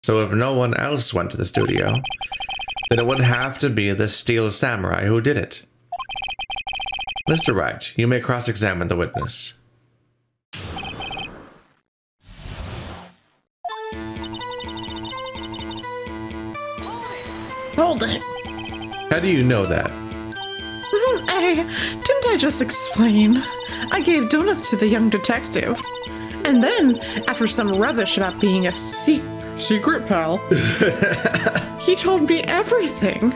So if no one else went to the studio, then it would have to be the Steel Samurai who did it. Mr. Wright, you may cross-examine the witness. Hold it. How do you know that? Didn't I just explain? I gave donuts to the young detective. And then, after some rubbish about being a secret pal, he told me everything.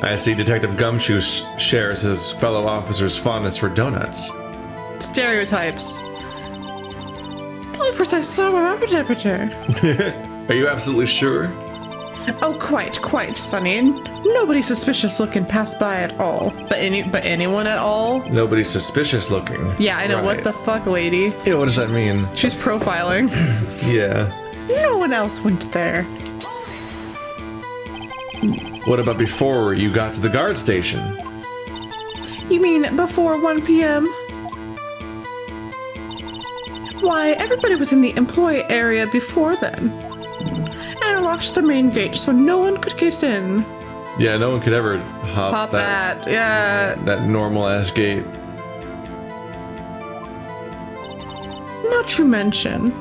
I see Detective Gumshoe shares his fellow officer's fondness for donuts. Stereotypes. The only person I saw remember Deputy. Are you absolutely sure? Oh, quite, Sonny. Nobody suspicious looking passed by at all. But anyone at all? Nobody suspicious looking. Yeah, I know. Right. What the fuck, lady? Yeah, what does that mean? She's profiling. Yeah. No one else went there. What about before you got to the guard station? You mean before 1 p.m.? Why, everybody was in the employee area before then. And I locked the main gate so no one could get in. Yeah, no one could ever hop that. Yeah. That normal ass gate. Not to mention,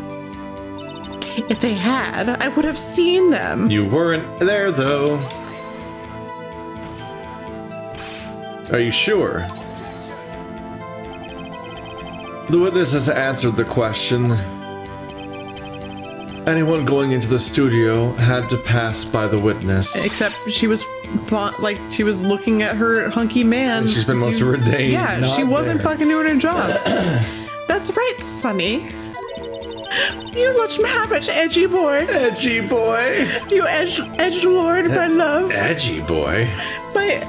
if they had, I would have seen them. You weren't there though. Are you sure? The witness has answered the question. Anyone going into the studio had to pass by the witness. Except she was she was looking at her hunky man. And she's been most of her day. Yeah, she wasn't fucking doing her job. That's right, Sonny. You let him have it, edgy boy. Edgy boy. You edge lord, my love. Edgy boy. My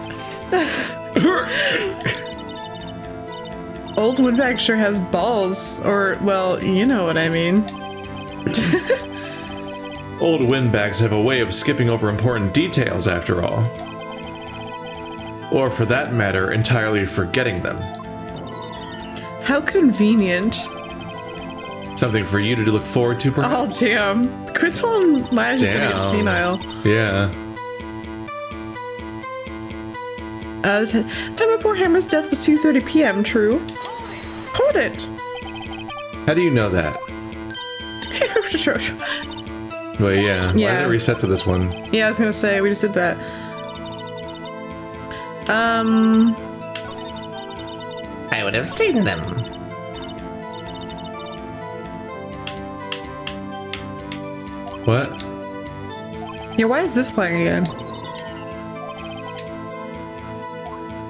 old windbag sure has balls, or well, you know what I mean. Old windbags have a way of skipping over important details, after all. Or for that matter, entirely forgetting them. How convenient. Something for you to look forward to, perhaps? Oh, damn. Quit telling Maya's gonna get senile. Yeah. The time of poor Hammer's death was 2:30 p.m., true? Hold it. How do you know that? Well, yeah. Why did it reset to this one? Yeah, I was gonna say, we just did that. I would have seen them. What? Yeah, why is this playing again?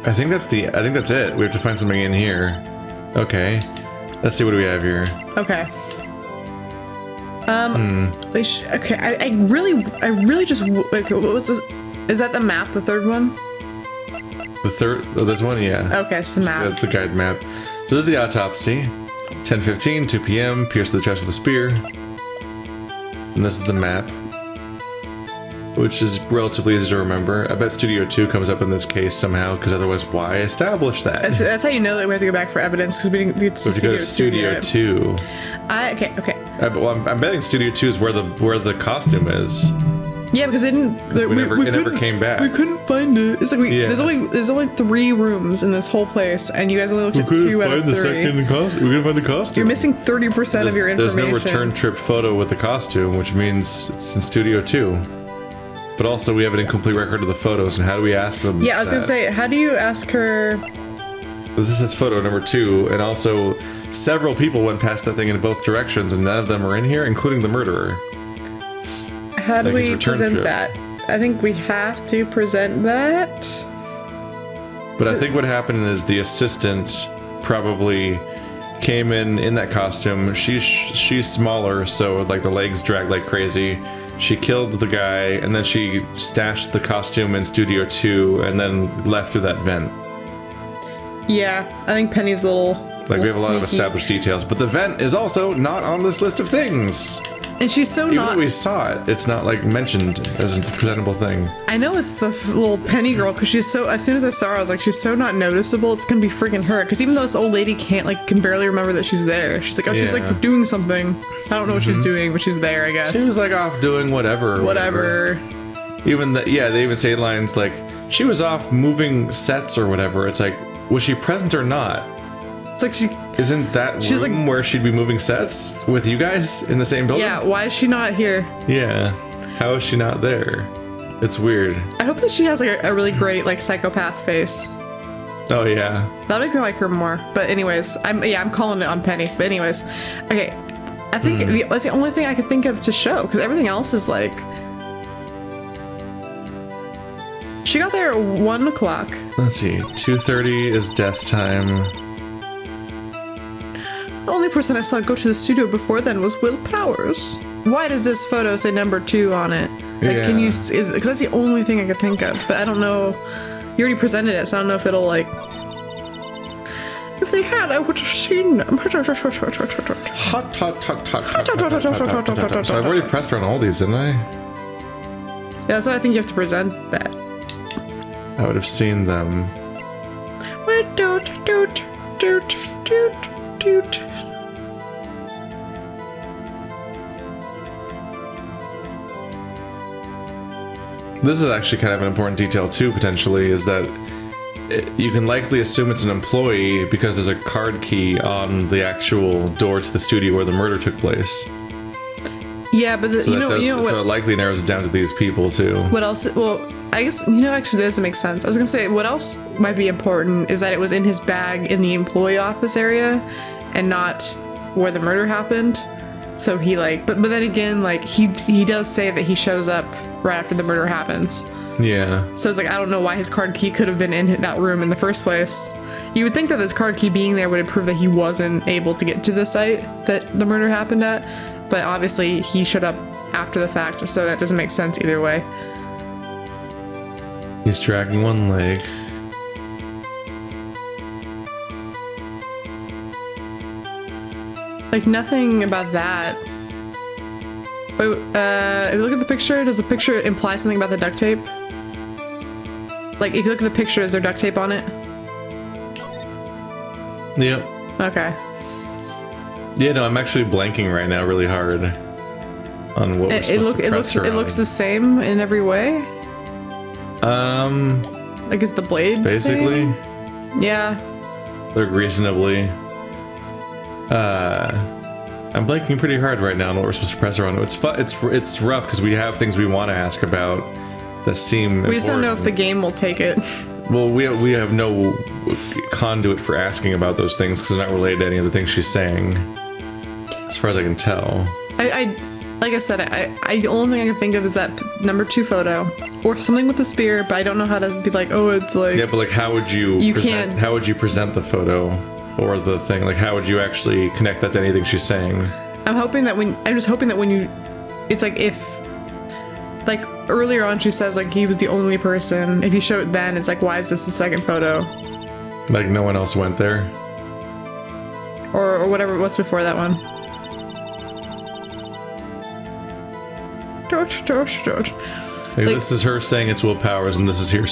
I think that's it. We have to find something in here. Okay. Let's see, what do we have here? Okay. Okay, I really just, okay, what was this? Is that the map, the third one? The third, oh, there's one, yeah. Okay, it's the map. That's the guide map. So this is the autopsy. 10:15, 2 p.m., pierced to the chest with a spear. And this is the map, which is relatively easy to remember. I bet Studio 2 comes up in this case somehow, because otherwise why establish that? That's how you know that we have to go back for evidence, because we didn't get to go to Studio 2. Okay. Well, I'm betting Studio 2 is where the costume is. Yeah, because it didn't. It never came back. We couldn't find it. It's like there's only 3 rooms in this whole place, and you guys only looked at 2 out of 3. We couldn't find the costume. You're missing 30% of your information. There's no return trip photo with the costume, which means it's in Studio 2. But also, we have an incomplete record of the photos, and how do we ask them? Yeah, I was gonna say, how do you ask her? This is photo number 2, and also several people went past that thing in both directions, and none of them are in here, including the murderer. How do we present that? I think we have to present that. But I think what happened is the assistant probably came in that costume. She's smaller, so like the legs drag like crazy. She killed the guy, and then she stashed the costume in Studio 2, and then left through that vent. Yeah, I think Penny's a little we have a lot of established details, but the vent is also not on this list of things. And she's so Even not. though we saw it, it's not like mentioned as a presentable thing. I know it's the little penny girl because she's so. As soon as I saw her, I was like, she's so not noticeable. It's gonna be freaking her. Because even though this old lady can barely remember that she's there. She's like, oh, she's Yeah. like doing something. I don't know what she's doing, but she's there, I guess. She was like off doing whatever. Whatever. Even that, yeah, they even say lines like, she was off moving sets or whatever. It's like, was she present or not? It's like she. Isn't that She's room where she'd be moving sets with you guys in the same building? Yeah, why is she not here? Yeah. How is she not there? It's weird. I hope that she has like a really great like psychopath face. Oh yeah. That'll make me like her more. But anyways, I'm calling it on Penny. But anyways, okay. I think that's the only thing I could think of to show because everything else is like. She got there at 1 o'clock. Let's see. 2:30 is death time. The only person I saw go to the studio before then was Will Powers. Why does this photo say number 2 on it? Like, can you, because that's the only thing I could think of, but I don't know. You already presented it, so I don't know if it'll like. If they had, I would have seen them. Hot. So I've already pressed her on all these, didn't I? Yeah, so I think you have to present that. I would have seen them. Doot, doot, doot, doot, doot. This is actually kind of an important detail too, potentially, is that you can likely assume it's an employee because there's a card key on the actual door to the studio where the murder took place. Yeah, but So, you know what? so it likely narrows it down to these people too. What else? Well, I guess, actually, it doesn't make sense. I was gonna say, what else might be important is that it was in his bag in the employee office area and not where the murder happened. So he, like, but then again, like, he does say that he shows up right after the murder happens. Yeah. So it's like, I don't know why his card key could have been in that room in the first place. You would think that this card key being there would prove that he wasn't able to get to the site that the murder happened at. But obviously, he showed up after the fact, so that doesn't make sense either way. He's dragging one leg. Like, nothing about that. Wait, if you look at the picture, does the picture imply something about the duct tape? Like, if you look at the picture, is there duct tape on it? Yep. Okay. Yeah, no, I'm actually blanking right now really hard on what we're supposed to press her it on. looks the same in every way? Like, is the blade basically, the same? Yeah. like reasonably. I'm blanking pretty hard right now on what we're supposed to press her on. It's rough because we have things we want to ask about that seem We just don't know if important. the game will take it. Well, we have no conduit for asking about those things because they're not related to any of the things she's saying, as far as I can tell. Like I said, the only thing I can think of is that number 2 photo or something with the spear, but I don't know how to be like, oh, it's like. Yeah, but like, how would you how would you present the photo or the thing? Like, how would you actually connect that to anything she's saying? I'm just hoping that when you, it's like if, like earlier on she says like he was the only person. If you show it then, it's like, why is this the second photo? Like no one else went there? Or whatever, what's before that one? George. Like, Like- this is her saying it's Will Powers, and this is here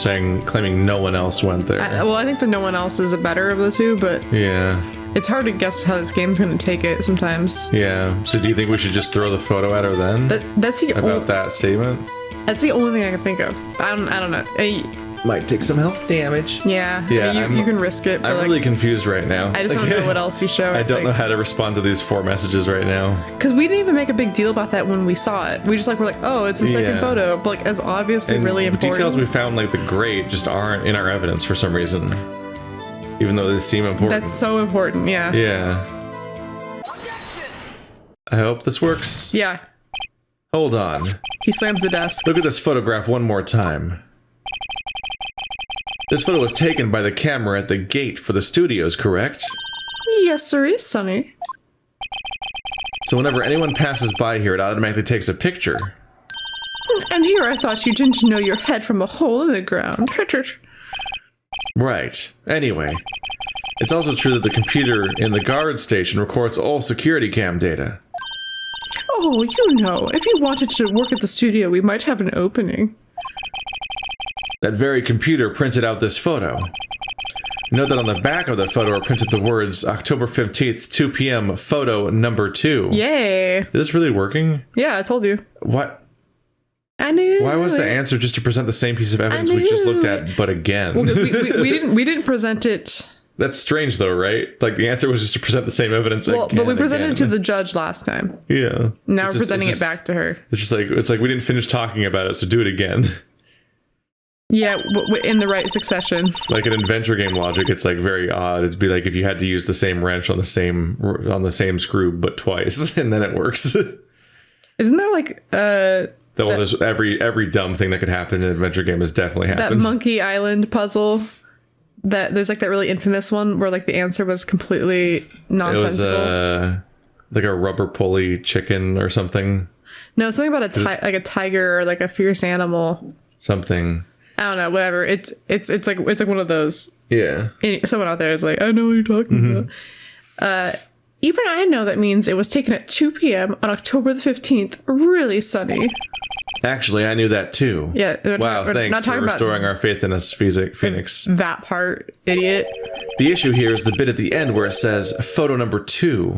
claiming no one else went there. Well, I think the no one else is the better of the two, but Yeah. it's hard to guess how this game's gonna take it sometimes. Yeah. So do you think we should just throw the photo at her then? That's the about that statement? That's the only thing I can think of. I don't know. Might take some health damage. Yeah. Yeah, You can risk it. But I'm like, really confused right now. I just don't know what else you show. I don't know how to respond to these 4 messages right now. Because we didn't even make a big deal about that when we saw it. We just like, we're like, oh, it's the second Yeah. photo. But like, it's obviously And really the important. details we found, like the grate, just aren't in our evidence for some reason. Even though they seem important. That's so important, yeah. Yeah. I hope this works. Yeah. Hold on. He slams the desk. Look at this photograph one more time. This photo was taken by the camera at the gate for the studios, correct? Yes, sir, Sonny. So whenever anyone passes by here, it automatically takes a picture. And here I thought you didn't know your head from a hole in the ground. Right. Anyway, it's also true that the computer in the guard station records all security cam data. Oh, you know, if you wanted to work at the studio, we might have an opening. That very computer printed out this photo. Note that on the back of the photo are printed the words October 15th, 2 p.m., photo number 2. Yay. Is this really working? Yeah, I told you. What? I knew. Why was the answer just to present the same piece of evidence we just looked at, but again? Well, we didn't present it. That's strange, though, right? Like, the answer was just to present the same evidence again. But we presented again. it to the judge last time. Yeah. Now we're It's presenting just- it back to her. It's like we didn't finish talking about it, so do it again. Yeah, in the right succession. Like in adventure game logic, it's like very odd. It'd be like if you had to use the same wrench on the same screw, but twice, and then it works. Isn't there like There's every dumb thing that could happen in an adventure game has definitely that happened. Monkey Island puzzle? That there's like that really infamous one where like the answer was completely It nonsensical. was like a rubber pulley chicken or something. No, something about like a tiger or like a fierce animal. Something. I don't know, whatever. It's like one of those. Yeah. Someone out there is like, I know what you're talking about. Even I know that means it was taken at 2 p.m. on October the 15th. Really sunny. Actually, I knew that too. Yeah. Wow, we're thanks not for talking about restoring our faith in us, Phoenix. that part, idiot. The issue here is the bit at the end where it says photo number 2.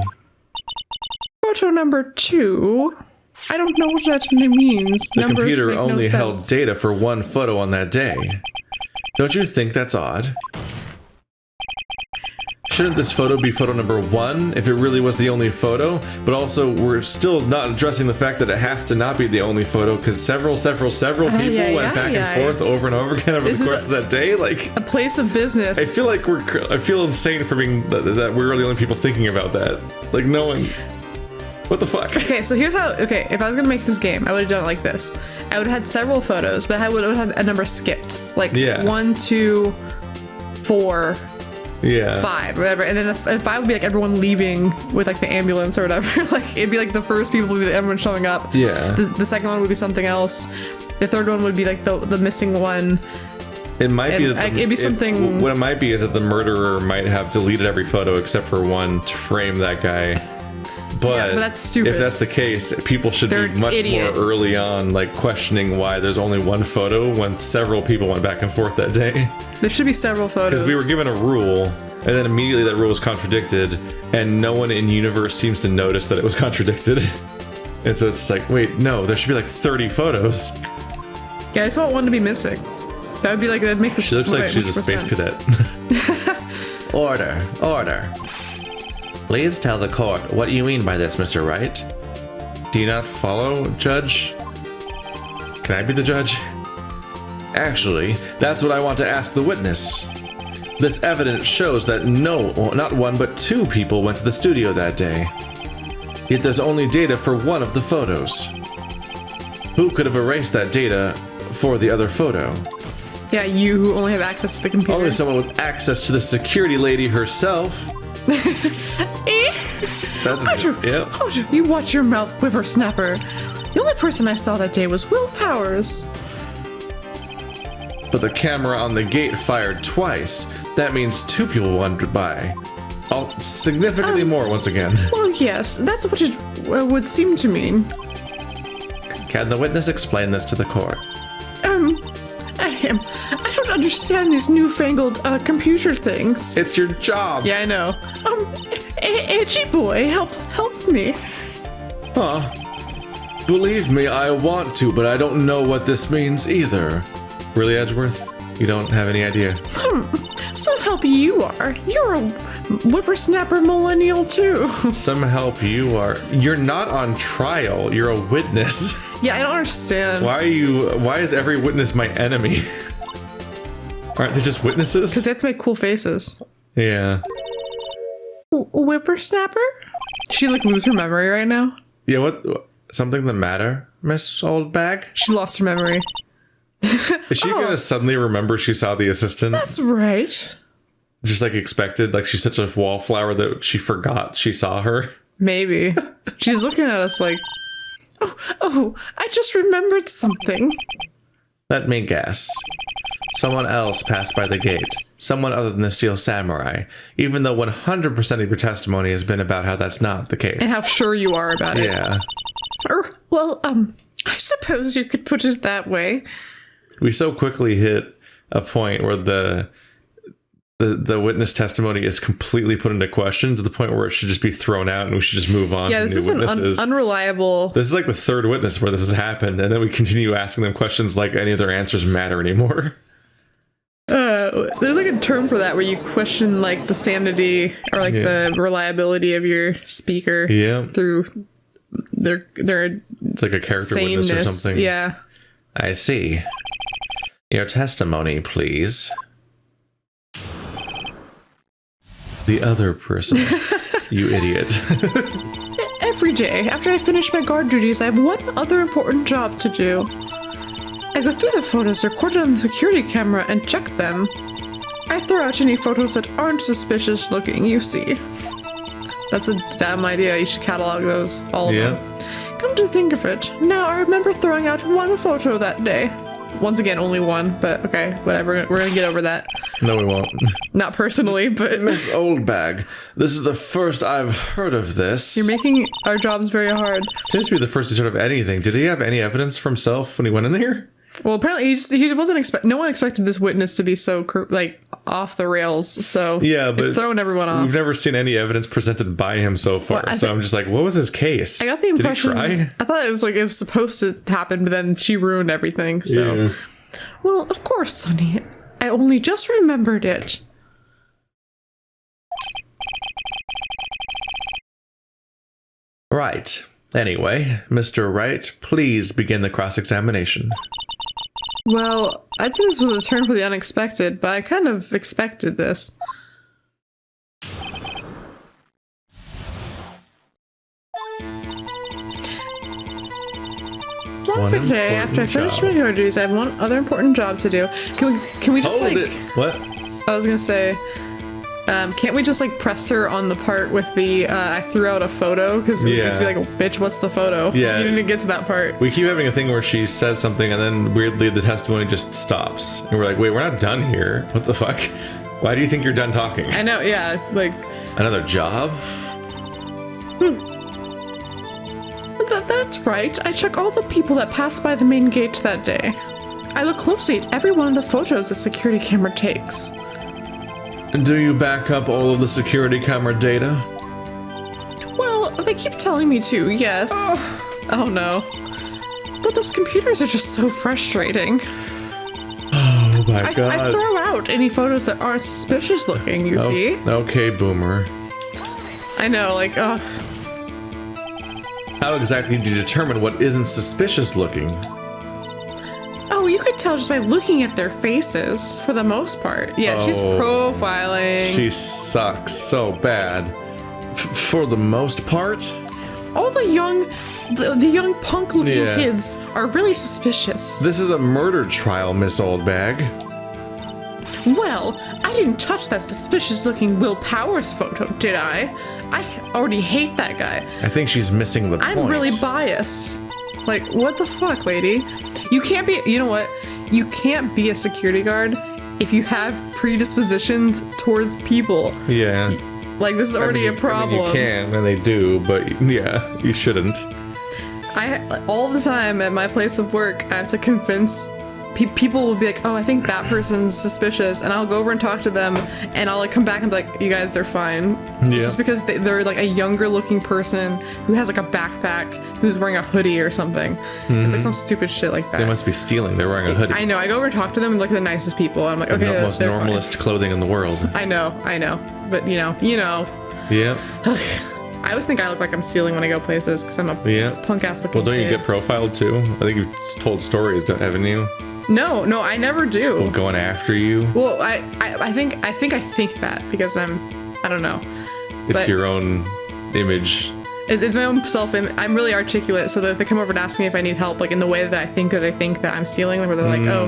Photo number 2. I don't know what that means. The Numbers computer make no only held sense. data for one photo on that day. Don't you think that's odd? Shouldn't this photo be photo number 1 if it really was the only photo? But also, we're still not addressing the fact that it has to not be the only photo because several people went back and forth over and over again over the course of that day. Like, a place of business. I feel insane for being that we're the only people thinking about that. Like, no one. What the fuck? Okay, so here's how. Okay, if I was gonna make this game, I would have done it like this. I would have had several photos, but I would have had a number skipped, like 1, 2, 4, Yeah. 5, or whatever. And then the 5 would be like everyone leaving with like the ambulance or whatever. Like it'd be like the first people would be everyone showing up. Yeah. The second one would be something else. The third one would be like the missing one. It might be And, that it'd be something- what it might be is that the murderer might have deleted every photo except for one to frame that guy. But that's stupid. if that's the case, people should They're be much idiot. more early on, like questioning why there's only one photo when several people went back and forth that day. There should be several photos. Because we were given a rule, and then immediately that rule was contradicted, and no one in universe seems to notice that it was contradicted. And so it's like, wait, no, there should be like 30 photos. Yeah, I just want one to be missing. That would be like, that'd make the She looks like she's a space cadet. Order. Please tell the court what you mean by this, Mr. Wright. Do you not follow, Judge? Can I be the judge? Actually, that's what I want to ask the witness. This evidence shows that not one but 2 people went to the studio that day. Yet there's only data for one of the photos. Who could have erased that data for the other photo? Yeah, you who only have access to the computer. Only someone with access to the security lady herself. That's yeah. You watch your mouth, whippersnapper. The only person I saw that day was Will Powers. But the camera on the gate fired twice. That means 2 people wandered by. Significantly more once again. Well, yes, that's what it would seem to mean. Can the witness explain this to the court? I don't understand these newfangled computer things. It's your job. Yeah, I know. Edgy boy, help me. Huh. Believe me, I want to, but I don't know what this means either. Really, Edgeworth? You don't have any idea? Some help you are. You're a whippersnapper millennial too. Some help you are. You're not on trial. You're a witness. Yeah, I don't understand. Why is every witness my enemy? Aren't they just witnesses? Because they have to make cool faces. Yeah. Whippersnapper? She like lose her memory right now? Yeah, what? Something the matter, Miss Oldbag? She lost her memory. Is she gonna suddenly remember she saw the assistant? That's right. Just like expected, like she's such a wallflower that she forgot she saw her. Maybe. She's looking at us like, oh, I just remembered something. Let me guess. Someone else passed by the gate. Someone other than the Steel Samurai. Even though 100% of your testimony has been about how that's not the case. And how sure you are about it. Yeah. Well, I suppose you could put it that way. We so quickly hit a point where the witness testimony is completely put into question to the point where it should just be thrown out and we should just move on to This new is an witnesses. unreliable... This is like the third witness where this has happened, and then we continue asking them questions like any of their answers matter anymore. There's like a term for that where you question like the sanity or like the reliability of your speaker through their It's like a character witness or something. Yeah. I see. Your testimony, please. The other person. You idiot. Every day, after I finish my guard duties, I have one other important job to do. I go through the photos recorded on the security camera and check them. I throw out any photos that aren't suspicious looking, you see. That's a damn idea. You should catalog those, all of them. Come to think of it, now I remember throwing out one photo that day. Once again, only one, but okay, whatever. We're gonna get over that. No, we won't. Not personally, but... Miss Oldbag, this is the first I've heard of this. You're making our jobs very hard. Seems to be the first he's heard of anything. Did he have any evidence for himself when he went in there? Well, apparently he wasn't no one expected this witness to be so like off the rails. So yeah, but it's throwing everyone off. We've never seen any evidence presented by him so far. Well, so I'm just like, what was his case? I got the impression. Did he cry? I thought it was supposed to happen, but then she ruined everything. So, well, of course, Sonny. I only just remembered it. Right. Anyway, Mr. Wright, please begin the cross-examination. Well, I'd say this was a turn for the unexpected, but I kind of expected this. One day, after I finish my guard duties, I have one other important job to do. Can we just Hold like... it. What? I was gonna say... can't we just like press her on the part with the I threw out a photo? Because we have to be like, oh, bitch, what's the photo? Yeah. You didn't get to that part. We keep having a thing where she says something and then weirdly the testimony just stops. And we're like, wait, we're not done here. What the fuck? Why do you think you're done talking? I know, yeah, like... Another job? That's right. I check all the people that passed by the main gate that day. I look closely at every one of the photos the security camera takes. Do you back up all of the security camera data? Well, they keep telling me to, yes. Oh no. But those computers are just so frustrating. Oh my god. I throw out any photos that aren't suspicious looking, you see? Okay, boomer. I know, like, How exactly do you determine what isn't suspicious looking? Oh, you could tell just by looking at their faces, for the most part. Yeah, she's profiling. She sucks so bad. For the most part? All the young punk-looking kids are really suspicious. This is a murder trial, Miss Oldbag. Well, I didn't touch that suspicious-looking Will Powers photo, did I? I already hate that guy. I think she's missing the point. I'm really biased. Like, what the fuck, lady? You can't be, you know what? You can't be a security guard if you have predispositions towards people. Yeah. Like, this is already a problem. You can, and they do, but yeah, you shouldn't. All the time at my place of work, I have to convince people will be like, oh, I think that person's suspicious, and I'll go over and talk to them, and I'll like come back and be like, you guys, they're fine. Yeah. Just because they're like a younger looking person who has like a backpack, who's wearing a hoodie or something. It's like some stupid shit like that. They must be stealing. They're wearing a hoodie. I know. I go over and talk to them and look at the nicest people, and I'm like, okay, the most they're normalist clothing in the world. fine. I know. But you know. Yeah. I always think I look like I'm stealing when I go places because I'm a punk ass looking Well, don't you kid. get profiled too? I think you've told stories, haven't you? No, I never do. People going after you. Well, I think that because I don't know. It's your own image. It's my own self-image. I'm really articulate, so that if they come over and ask me if I need help, like in the way that I think that I'm stealing, where they're like, oh,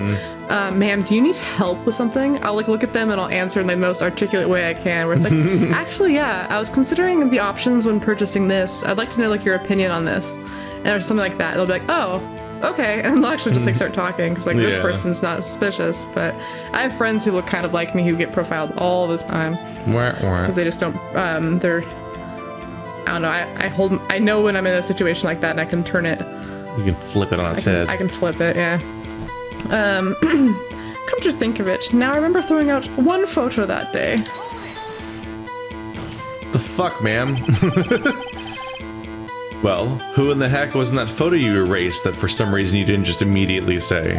ma'am, do you need help with something? I'll like look at them and I'll answer in the most articulate way I can, where it's like, actually, yeah, I was considering the options when purchasing this. I'd like to know like your opinion on this. And or something like that. They'll be like, oh, okay, and they'll actually just like start talking because like this person's not suspicious. But I have friends who look kind of like me who get profiled all the time because they just don't. They're I don't know. I know when I'm in a situation like that and I can turn it You can flip it on its head. I can flip it, yeah. Come to think of it, now I remember throwing out one photo that day. The fuck, ma'am? Well, who in the heck was in that photo you erased that for some reason you didn't just immediately say?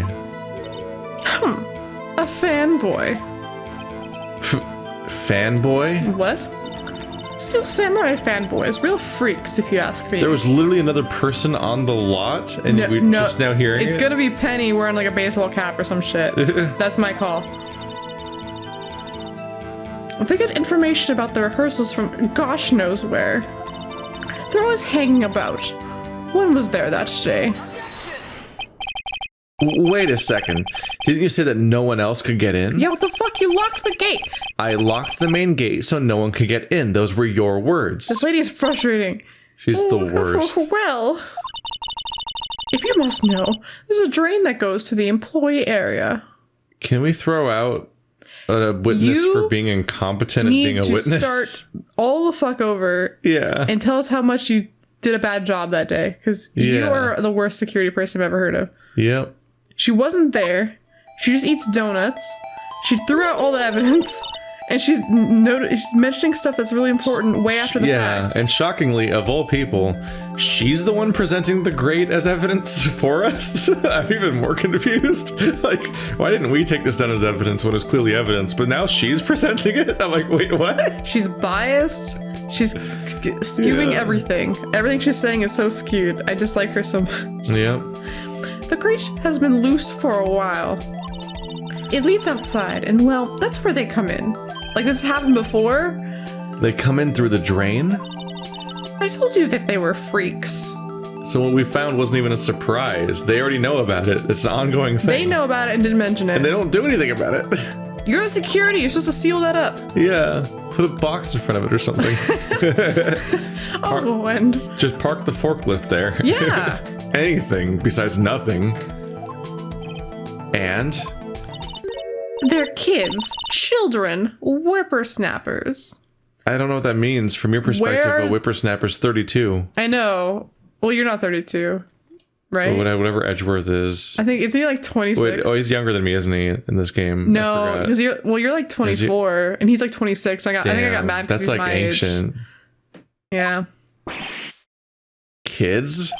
A fanboy. Fanboy? What? Still samurai fanboys, real freaks if you ask me. There was literally another person on the lot, and we're just now hearing It's gonna be Penny wearing like a baseball cap or some shit. That's my call. They get information about the rehearsals from gosh knows where. They're always hanging about. One was there that day. Wait a second. Didn't you say that no one else could get in? Yeah, what the fuck? You locked the gate! I locked the main gate so no one could get in. Those were your words. This lady is frustrating. She's the worst. Well, if you must know, there's a drain that goes to the employee area. Can we throw out a witness for being incompetent and being a witness? You need to start all the fuck over. Yeah. And tell us how much you did a bad job that day, because you are the worst security person I've ever heard of. Yep. She wasn't there. She just eats donuts. She threw out all the evidence. And she's mentioning stuff that's really important way after the fact. Yeah, and shockingly, of all people, she's the one presenting the grade as evidence for us? I'm even more confused. Like, why didn't we take this down as evidence when it's clearly evidence? But now she's presenting it? I'm like, wait, what? She's biased. She's skewing everything. Everything she's saying is so skewed. I dislike her so much. Yep. The grate has been loose for a while. It leads outside, and well, that's where they come in. Like, this happened before. They come in through the drain? I told you that they were freaks. So what we found wasn't even a surprise. They already know about it. It's an ongoing thing. They know about it and didn't mention it. And they don't do anything about it. You're the security. You're supposed to seal that up. Yeah. Put a box in front of it or something. Oh, and... Just park the forklift there. Yeah. Anything besides nothing. And... They're kids, children, whippersnappers. I don't know what that means from your perspective. A whippersnapper's 32. I know. Well, you're not 32, right? Whatever Edgeworth is. I think, is he like 26? Wait, oh, he's younger than me, isn't he, in this game? No, because you're like 24, and he's like 26. I think I got mad because he's like my ancient. age. Yeah. Kids?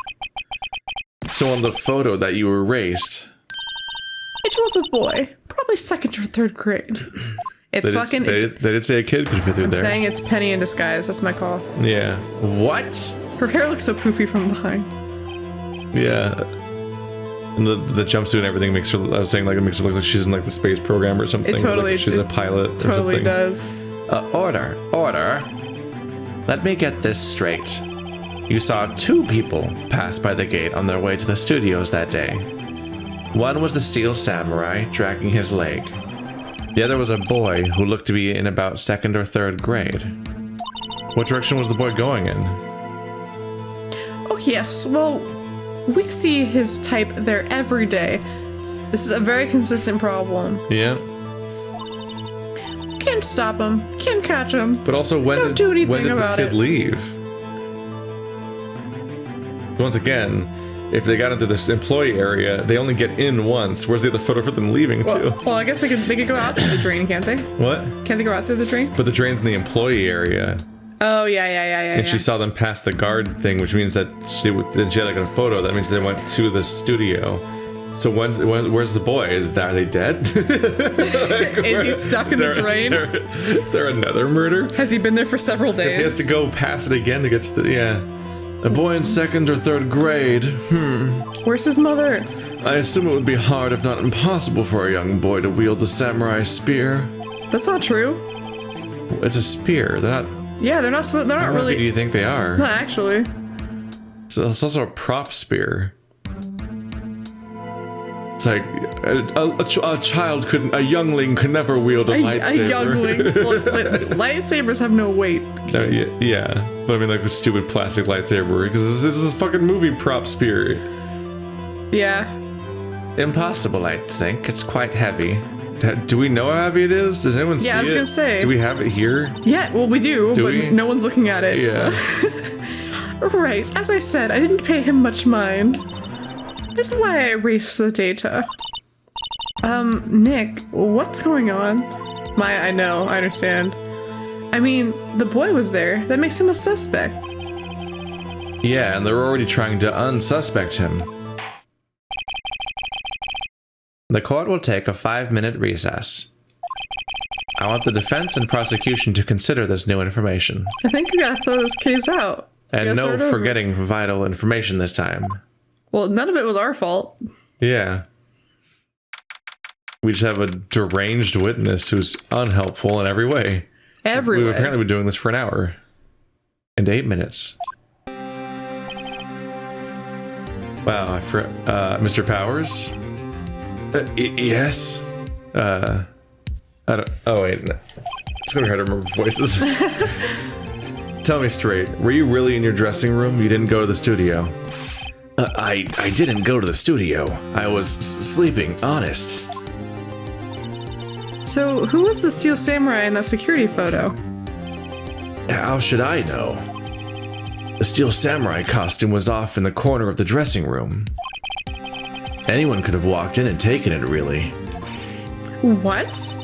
So on the photo that you erased... It was a boy, probably 2nd or 3rd grade. It's fucking... They did say a kid could fit through there. I'm saying it's Penny in disguise. That's my call. Yeah. What? Her hair looks so poofy from behind. Yeah. And the jumpsuit and everything makes her... I was saying, like, it makes her look like she's in, like, the space program or something. It totally... Like she's a pilot or totally something. does. Order. Let me get this straight. You saw 2 people pass by the gate on their way to the studios that day. One was the steel samurai dragging his leg. The other was a boy who looked to be in about 2nd or 3rd grade. What direction was the boy going in? Oh yes, well, we see his type there every day. This is a very consistent problem. Yeah. Can't stop him, can't catch him. But also, when did this kid leave? Once again, if they got into this employee area, they only get in once. Where's the other photo for them leaving to? Well, I guess they could go out through the drain, can't they? What? Can't they go out through the drain? But the drain's in the employee area. Oh, yeah. And she saw them pass the guard thing, which means that she had like a photo. That means they went to the studio. So where's the boy? Are they dead? Is he stuck in the drain? Is there another murder? Has he been there for several days? Because he has to go past it again to get to the... Yeah. A boy in 2nd or 3rd grade. Where's his mother? I assume it would be hard, if not impossible, for a young boy to wield the samurai spear. That's not true. It's a spear. They're not... Yeah, they're not really... How heavy do you think they are? Not actually. It's also a prop spear. It's like a child couldn't... A youngling could never wield a lightsaber. A youngling. Well, lightsabers have no weight. No, yeah. But I mean, like a stupid plastic lightsaber, because this is a fucking movie prop spear. Yeah. Impossible, I think. It's quite heavy. Do we know how heavy it is? Does anyone see it? Yeah, I was gonna say. Do we have it here? Yeah, well, we do but no one's looking at it. Yeah. So. Right, as I said, I didn't pay him much mind. This is why I erased the data. Nick, what's going on? Maya, I know, I understand. I mean, the boy was there. That makes him a suspect. Yeah, and they're already trying to unsuspect him. The court will take a 5-minute recess. I want the defense and prosecution to consider this new information. I think we gotta throw this case out. And no start over. forgetting vital information this time. Well, none of it was our fault. Yeah. We just have a deranged witness who's unhelpful in every way. Every We've way. apparently been doing this for an hour. And 8 minutes. Wow, Mr. Powers? Yes? I don't... Oh, wait. No. It's gonna be hard to remember voices. Tell me straight. Were you really in your dressing room? You didn't go to the studio? I didn't go to the studio. I was sleeping, honest. So, who was the Steel Samurai in that security photo? How should I know? The Steel Samurai costume was off in the corner of the dressing room. Anyone could have walked in and taken it, really. What?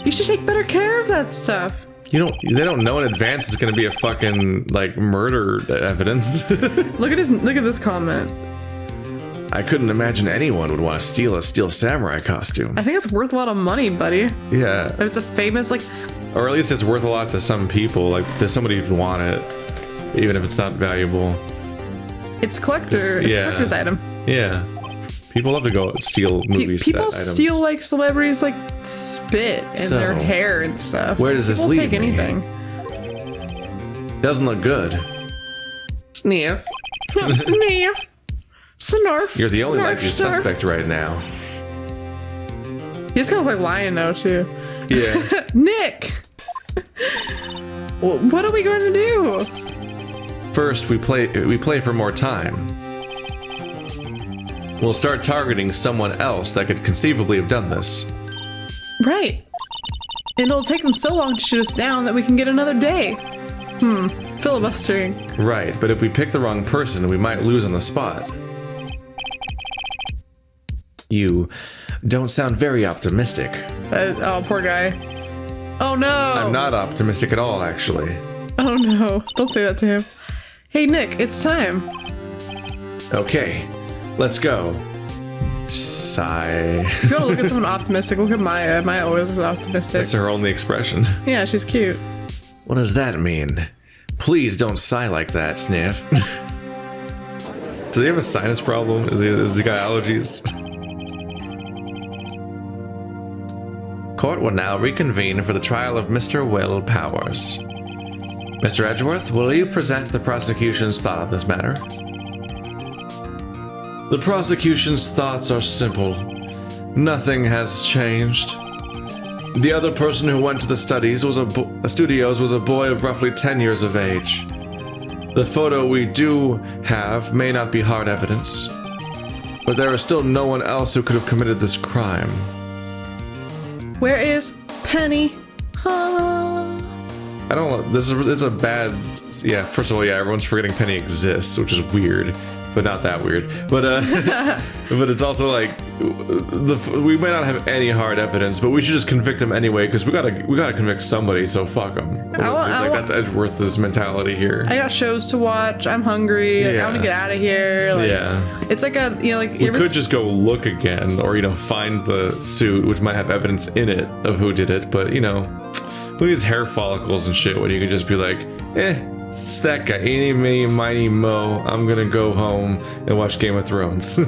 You should take better care of that stuff. They don't know in advance it's gonna be a fucking, like, murder evidence. Look at this comment. I couldn't imagine anyone would want to steal a Steel Samurai costume. I think it's worth a lot of money, buddy. Yeah. If it's a famous, like... Or at least it's worth a lot to some people. Like, there's somebody who'd want it, even if it's not valuable. It's a collector. It's a collector's item. Yeah. People love to go steal movies. People items. steal, like, celebrities, like, spit and So, their hair and stuff. where does this People leave take me? anything. Doesn't look good. Sniff. Sniff. Snarf. You're the only Snarf, likely snarf. suspect right now. He's kind of like lying now, too. Yeah. Nick! What are we going to do? First, we play for more time. We'll start targeting someone else that could conceivably have done this. Right. And it'll take them so long to shoot us down that we can get another day. Filibustering. Right, but if we pick the wrong person, we might lose on the spot. You don't sound very optimistic. Oh, poor guy. Oh no! I'm not optimistic at all, actually. Oh no, don't say that to him. Hey Nick, it's time. Okay, let's go. Sigh. If you want to look at someone optimistic, look at Maya. Maya always is optimistic. That's her only expression. Yeah, she's cute. What does that mean? Please don't sigh like that, Sniff. Does he have a sinus problem? Is he got allergies? Court will now reconvene for the trial of Mr. Will Powers. Mr. Edgeworth, will you present the prosecution's thought of this matter? The prosecution's thoughts are simple. Nothing has changed. The other person who went to the studios was a boy of roughly 10 years of age. The photo we do have may not be hard evidence, but there is still no one else who could have committed this crime. Where is Penny? I don't know. It's a bad. Yeah, first of all, yeah, everyone's forgetting Penny exists, which is weird, but not that weird. But but it's also like we may not have any hard evidence, but we should just convict him anyway because we gotta convict somebody. So fuck him. That's Edgeworth's mentality here. I got shows to watch. I'm hungry. Like, I want to get out of here. Like, yeah. It's like a We could just go look again, or find the suit, which might have evidence in it of who did it. But look at his hair follicles and shit. When you could just be like, it's that guy. Eeny, meeny, miny, mo. I'm gonna go home and watch Game of Thrones.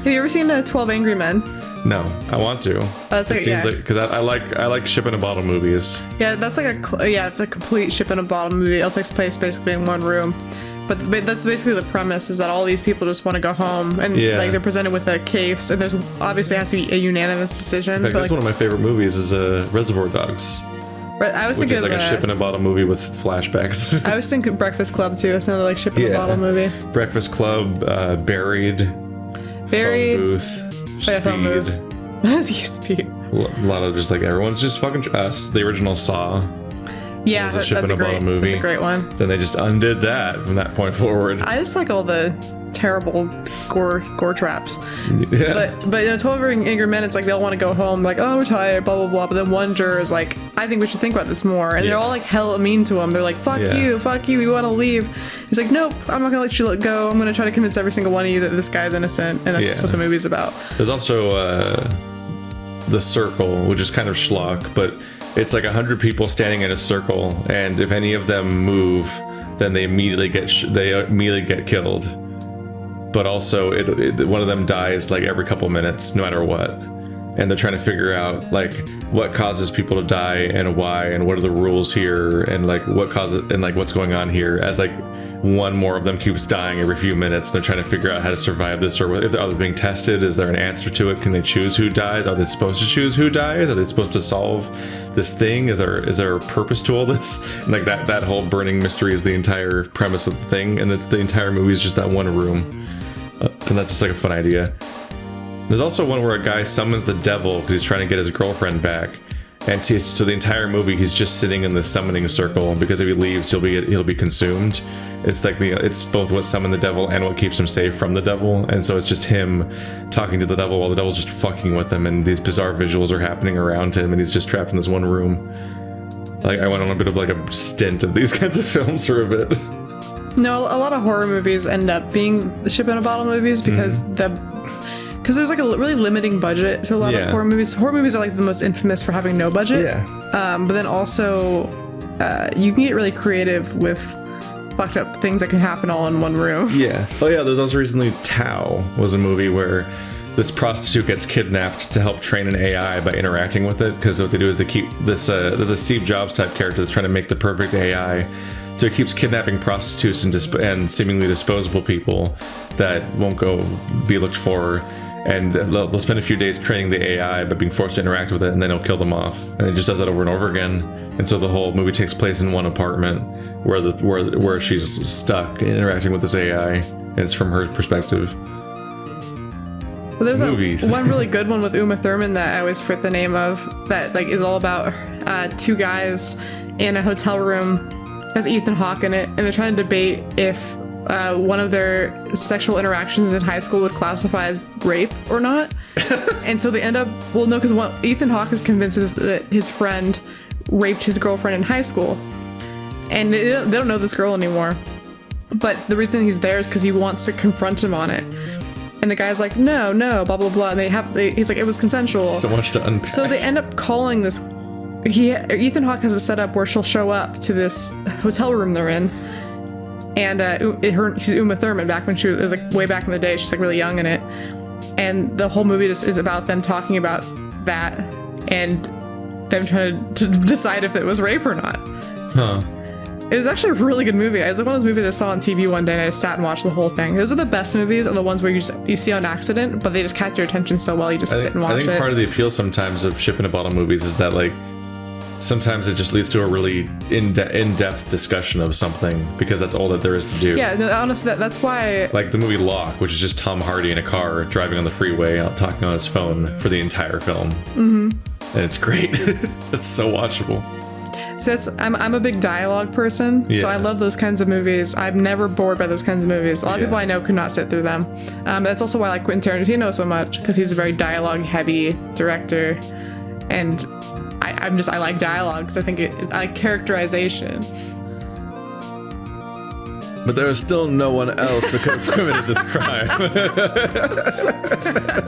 Have you ever seen 12 Angry Men? No, I want to. That's it like, seems yeah. like because I like ship in a bottle movies. Yeah, that's like it's a complete ship in a bottle movie. It all takes place basically in one room. But that's basically the premise, is that all these people just want to go home, and like they're presented with a case, and there's obviously has to be a unanimous decision. In fact, that's one of my favorite movies is Reservoir Dogs. I was which thinking is like a ship in a bottle movie with flashbacks. I was thinking Breakfast Club too. It's another like ship in a bottle movie. Breakfast Club, Buried, Phone Booth, Speed. Speed. A lot of just like everyone's just fucking us. The original Saw. Yeah, was a ship in a bottle movie. That's a great one. Then they just undid that from that point forward. I just like all the terrible gore traps. Yeah. But 12 Angry Men, it's like they all want to go home, like, oh, we're tired, blah blah blah. But then one juror is like, I think we should think about this more, and they're all like hella mean to him. They're like, fuck you, we want to leave. He's like, nope, I'm not gonna let you go. I'm gonna try to convince every single one of you that this guy's innocent, and that's just what the movie's about. There's also The Circle, which is kind of schlock, but it's like 100 people standing in a circle, and if any of them move, then they immediately get killed. But also, one of them dies like every couple minutes, no matter what. And they're trying to figure out like what causes people to die and why, and what are the rules here, and like what causes and like what's going on here. As like one more of them keeps dying every few minutes, they're trying to figure out how to survive this, or if they're being tested. Is there an answer to it? Can they choose who dies? Are they supposed to choose who dies? Are they supposed to solve this thing? Is there a purpose to all this? And like that whole burning mystery is the entire premise of the thing, and the entire movie is just that one room. And that's just like a fun idea. There's also one where a guy summons the devil because he's trying to get his girlfriend back, and so the entire movie he's just sitting in the summoning circle, because if he leaves he'll be consumed. It's like it's both what summoned the devil and what keeps him safe from the devil, and so it's just him talking to the devil while the devil's just fucking with him, and these bizarre visuals are happening around him, and he's just trapped in this one room. Like I went on a bit of like a stint of these kinds of films for a bit. No, a lot of horror movies end up being ship in a bottle movies because there's like a really limiting budget to a lot of horror movies. Horror movies are like the most infamous for having no budget. Yeah. But then also, you can get really creative with fucked up things that can happen all in one room. Yeah. Oh yeah. There's also recently Tao was a movie where this prostitute gets kidnapped to help train an AI by interacting with it, because what they do is they keep this. There's a Steve Jobs type character that's trying to make the perfect AI. So it keeps kidnapping prostitutes and seemingly disposable people that won't go be looked for, and they'll spend a few days training the AI by being forced to interact with it, and then it'll kill them off. And it just does that over and over again. And so the whole movie takes place in one apartment where she's stuck interacting with this AI, and it's from her perspective. Well, there's one really good one with Uma Thurman that I always forget the name of, that like is all about two guys in a hotel room. Has Ethan Hawke in it, and they're trying to debate if one of their sexual interactions in high school would classify as rape or not. And so they end up, because Ethan Hawke is convinced that his friend raped his girlfriend in high school, and they don't know this girl anymore. But the reason he's there is because he wants to confront him on it. And the guy's like, no, blah blah blah. And he's like, it was consensual. So much to unpack. So they end up calling this. Ethan Hawke has a setup where she'll show up to this hotel room they're in, and she's Uma Thurman back when she was like way back in the day. She's like really young in it, and the whole movie just is about them talking about that and them trying to decide if it was rape or not. Huh. It was actually a really good movie. It was like one of those movies I saw on TV one day and I just sat and watched the whole thing. Those are the best movies, are the ones where you see on accident, but they just catch your attention so well you just sit and watch it. I think part of the appeal sometimes of ship in a bottle movies is that like sometimes it just leads to a really in-depth discussion of something, because that's all that there is to do. Yeah, no, honestly, that's why... Like the movie Lock, which is just Tom Hardy in a car driving on the freeway out talking on his phone for the entire film. Mm-hmm. And it's great. It's so watchable. So I'm a big dialogue person, so I love those kinds of movies. I'm never bored by those kinds of movies. A lot of people I know could not sit through them. That's also why I like Quentin Tarantino so much, because he's a very dialogue-heavy director, and I like dialogues. I think I like characterization. But there is still no one else that could have committed this crime.